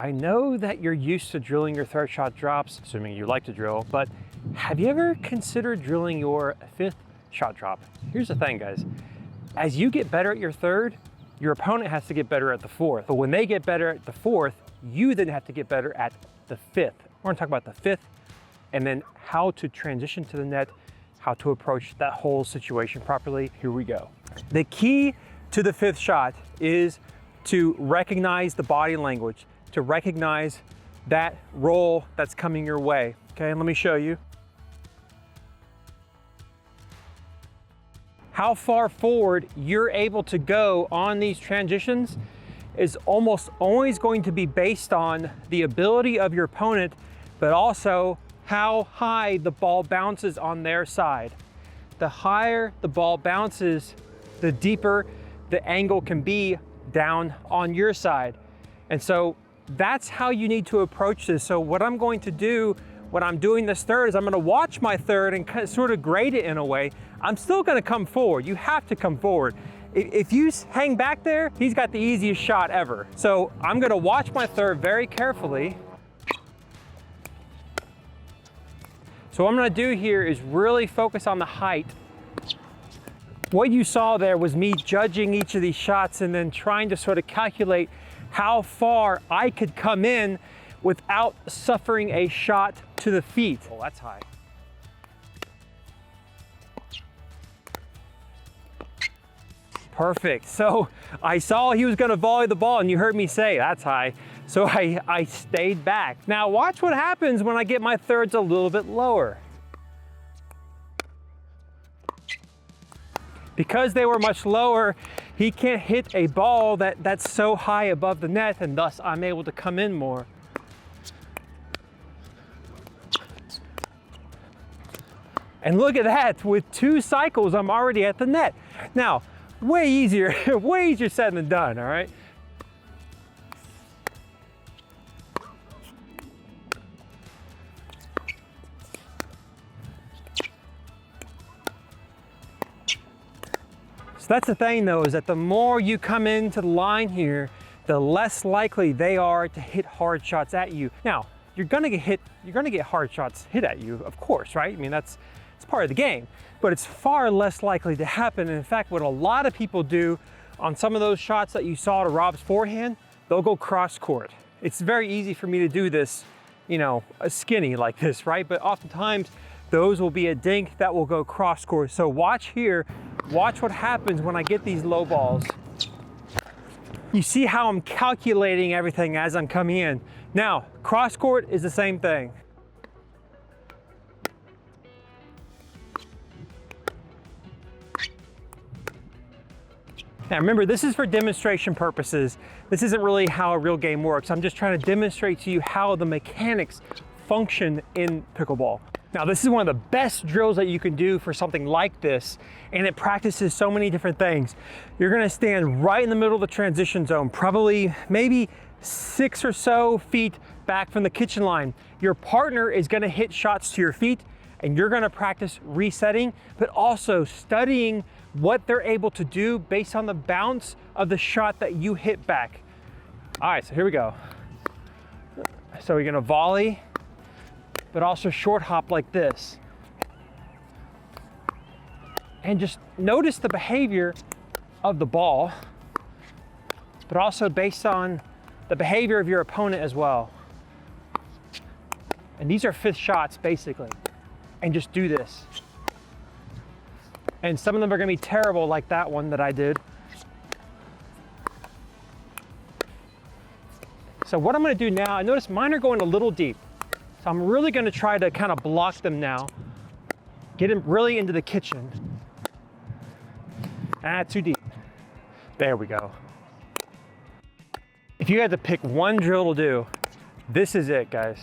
I know that you're used to drilling your third shot drops, assuming you like to drill, but have you ever considered drilling your fifth shot drop? Here's the thing, guys. As you get better at your third, your opponent has to get better at the fourth. But when they get better at the fourth, you then have to get better at the fifth. We're gonna talk about the fifth and then how to transition to the net, how to approach that whole situation properly. Here we go. The key to the fifth shot is to recognize the body language, to recognize that roll that's coming your way. Okay, and let me show you. How far forward you're able to go on these transitions is almost always going to be based on the ability of your opponent, but also how high the ball bounces on their side. The higher the ball bounces, the deeper the angle can be down on your side. And so that's how you need to approach this. So what I'm going to do when I'm doing this third is I'm going to watch my third and sort of grade it in a way. I'm still going to come forward. You have to come forward. If you hang back there, he's got the easiest shot ever. So I'm going to watch my third very carefully. So what I'm going to do here is really focus on the height. What you saw there was me judging each of these shots and then trying to sort of calculate how far I could come in without suffering a shot to the feet. Oh, that's high. Perfect. So I saw he was going to volley the ball and you heard me say, that's high. So I stayed back. Now watch what happens when I get my thirds a little bit lower. Because they were much lower, he can't hit a ball that's so high above the net, and thus I'm able to come in more. And look at that, with 2 cycles, I'm already at the net. Now, way easier said than done, all right? That's the thing though, is that the more you come into the line here, the less likely they are to hit hard shots at you. Now, you're gonna get hard shots hit at you, of course, right? I mean, it's part of the game, but it's far less likely to happen. And in fact, what a lot of people do on some of those shots that you saw to Rob's forehand, they'll go cross court. It's very easy for me to do this, you know, a skinny like this, right? But oftentimes those will be a dink that will go cross court. So watch here, watch what happens when I get these low balls. You see how I'm calculating everything as I'm coming in. Now, cross court is the same thing. Now remember, this is for demonstration purposes. This isn't really how a real game works. I'm just trying to demonstrate to you how the mechanics function in pickleball. Now this is one of the best drills that you can do for something like this, and it practices so many different things. You're gonna stand right in the middle of the transition zone, probably maybe 6 or so feet back from the kitchen line. Your partner is gonna hit shots to your feet, and you're gonna practice resetting, but also studying what they're able to do based on the bounce of the shot that you hit back. All right, so here we go. So you're gonna volley, but also short hop like this. And just notice the behavior of the ball, but also based on the behavior of your opponent as well. And these are 5th shots basically. And just do this. And some of them are gonna be terrible, like that one that I did. So what I'm gonna do now, I notice mine are going a little deep. So I'm really gonna try to kind of block them now. Get them really into the kitchen. Too deep. There we go. If you had to pick one drill to do, this is it, guys.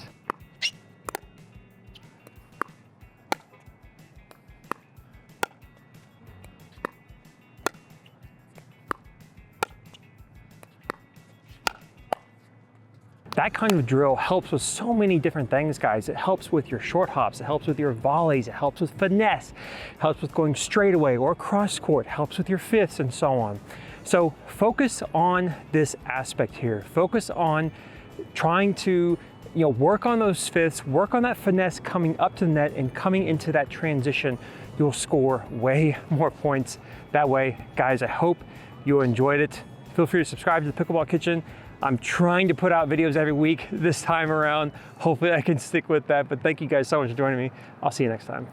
That kind of drill helps with so many different things, guys. It helps with your short hops, it helps with your volleys, it helps with finesse, it helps with going straight away or cross court, helps with your fifths and so on. So focus on this aspect here. Focus on trying to work on those fifths, work on that finesse coming up to the net and coming into that transition, you'll score way more points that way. Guys, I hope you enjoyed it. Feel free to subscribe to the Pickleball Kitchen. I'm trying to put out videos every week this time around. Hopefully I can stick with that, but thank you guys so much for joining me. I'll see you next time.